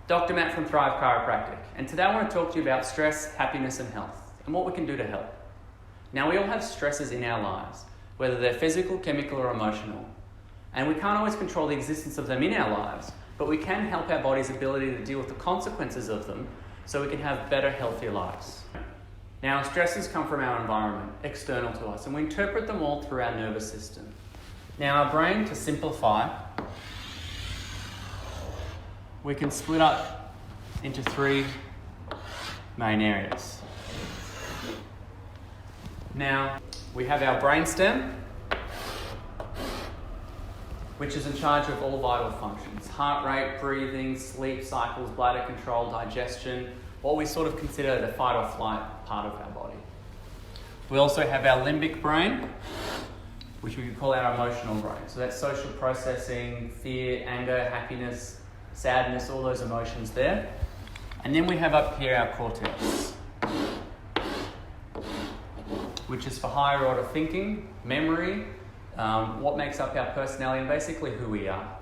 Dr. Matt from Thrive Chiropractic, and today I want to talk to you about stress, happiness and health, and what we can do to help. Now, we all have stresses in our lives, whether they're physical, chemical or emotional, and we can't always control the existence of them in our lives, but we can help our body's ability to deal with the consequences of them so we can have better, healthier lives. Now, stresses come from our environment, external to us, and we interpret them all through our nervous system. Now, our brain, to simplify, we can split up into three main areas. Now, we have our brainstem, which is in charge of all vital functions: heart rate, breathing, sleep cycles, bladder control, digestion, what we sort of consider the fight or flight part of our body. We also have our limbic brain, which we could call our emotional brain. So that's social processing, fear, anger, happiness, sadness, all those emotions there. And then we have up here our cortex, which is for higher order thinking, memory, what makes up our personality, and basically who we are.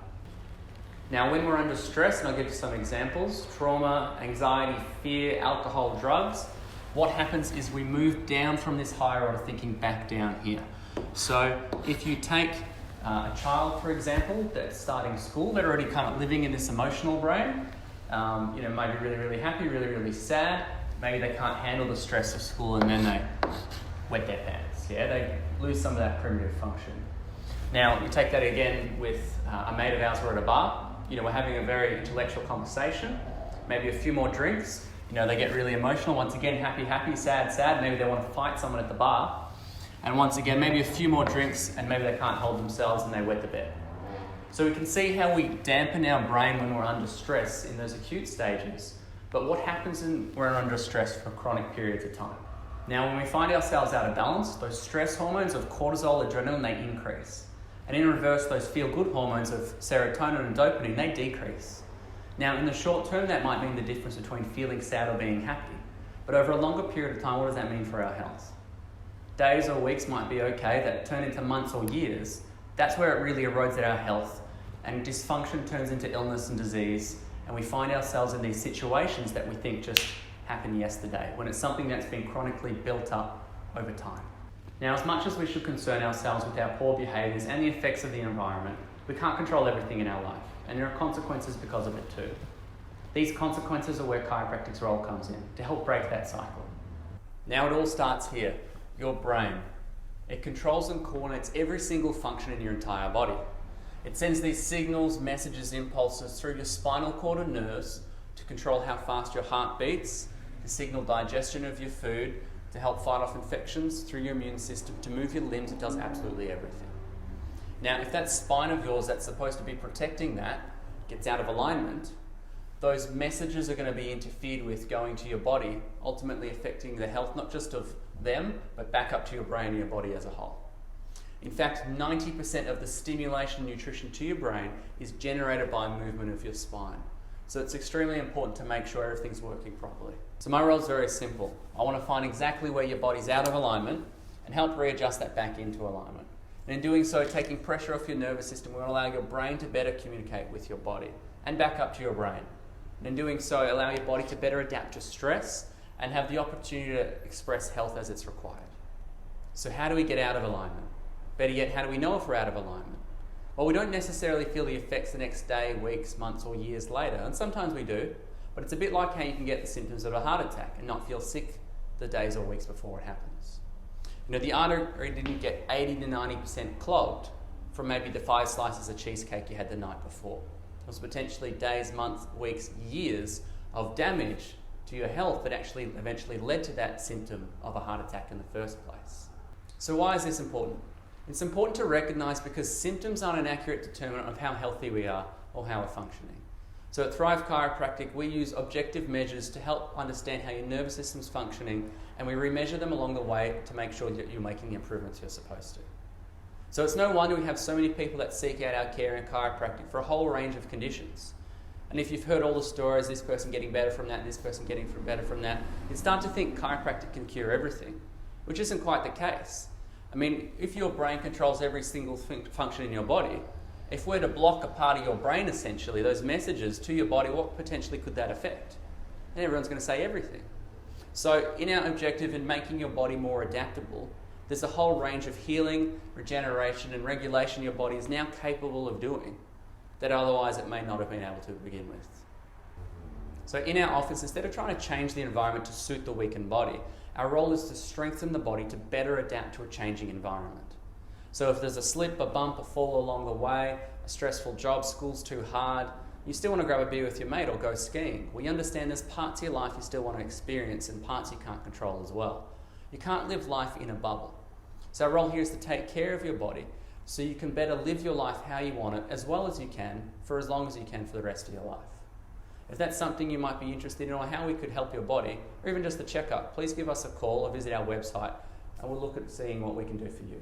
Now, when we're under stress, and I'll give you some examples: trauma, anxiety, fear, alcohol, drugs, what happens is we move down from this higher order thinking back down here. So if you take a child, for example, that's starting school, they're already kind of living in this emotional brain, maybe really, really happy, really, really sad. Maybe they can't handle the stress of school and then they wet their pants. They lose some of that primitive function. Now, you take that again with a mate of ours. We're at a bar. We're having a very intellectual conversation. Maybe a few more drinks. They get really emotional. Once again, happy, happy, sad, sad. Maybe they want to fight someone at the bar. And once again, maybe a few more drinks and maybe they can't hold themselves and they wet the bed. So we can see how we dampen our brain when we're under stress in those acute stages. But what happens when we're under stress for chronic periods of time? Now, when we find ourselves out of balance, those stress hormones of cortisol, adrenaline, they increase. And in reverse, those feel-good hormones of serotonin and dopamine, they decrease. Now, in the short term, that might mean the difference between feeling sad or being happy. But over a longer period of time, what does that mean for our health? Days or weeks might be okay, that turn into months or years. That's where it really erodes at our health, and dysfunction turns into illness and disease, and we find ourselves in these situations that we think just happened yesterday, when it's something that's been chronically built up over time. Now, as much as we should concern ourselves with our poor behaviours and the effects of the environment, we can't control everything in our life, and there are consequences because of it too. These consequences are where chiropractic's role comes in, to help break that cycle. Now it all starts here, your brain. It controls and coordinates every single function in your entire body. It sends these signals, messages, impulses through your spinal cord and nerves to control how fast your heart beats, to signal digestion of your food, to help fight off infections through your immune system, to move your limbs. It does absolutely everything. Now, if that spine of yours that's supposed to be protecting that gets out of alignment, those messages are going to be interfered with going to your body, ultimately affecting the health not just of them, but back up to your brain and your body as a whole. In fact, 90% of the stimulation and nutrition to your brain is generated by movement of your spine. So it's extremely important to make sure everything's working properly. So my role is very simple. I want to find exactly where your body's out of alignment and help readjust that back into alignment. And in doing so, taking pressure off your nervous system will allow your brain to better communicate with your body and back up to your brain. And in doing so, allow your body to better adapt to stress and have the opportunity to express health as it's required. So how do we get out of alignment? Better yet, how do we know if we're out of alignment? Well, we don't necessarily feel the effects the next day, weeks, months or years later, and sometimes we do, but it's a bit like how you can get the symptoms of a heart attack and not feel sick the days or weeks before it happens. The artery didn't get 80 to 90% clogged from maybe the 5 slices of cheesecake you had the night before. It was potentially days, months, weeks, years of damage to your health that actually eventually led to that symptom of a heart attack in the first place. So why is this important? It's important to recognise because symptoms aren't an accurate determinant of how healthy we are or how we're functioning. So at Thrive Chiropractic, we use objective measures to help understand how your nervous system's functioning, and we remeasure them along the way to make sure that you're making the improvements you're supposed to. So it's no wonder we have so many people that seek out our care in chiropractic for a whole range of conditions. And if you've heard all the stories, this person getting better from that, this person getting better from that, you start to think chiropractic can cure everything, which isn't quite the case. I mean, if your brain controls every single function in your body, If we're to block a part of your brain, essentially, those messages to your body, what potentially could that affect? And everyone's going to say everything. So in our objective in making your body more adaptable, there's a whole range of healing, regeneration and regulation your body is now capable of doing that otherwise it may not have been able to begin with. So in our office, instead of trying to change the environment to suit the weakened body, our role is to strengthen the body to better adapt to a changing environment. So if there's a slip, a bump, a fall along the way, a stressful job, school's too hard, you still want to grab a beer with your mate or go skiing. We understand there's parts of your life you still want to experience and parts you can't control as well. You can't live life in a bubble. So our role here is to take care of your body so you can better live your life how you want it as well as you can for as long as you can for the rest of your life. If that's something you might be interested in or how we could help your body or even just a checkup, please give us a call or visit our website and we'll look at seeing what we can do for you.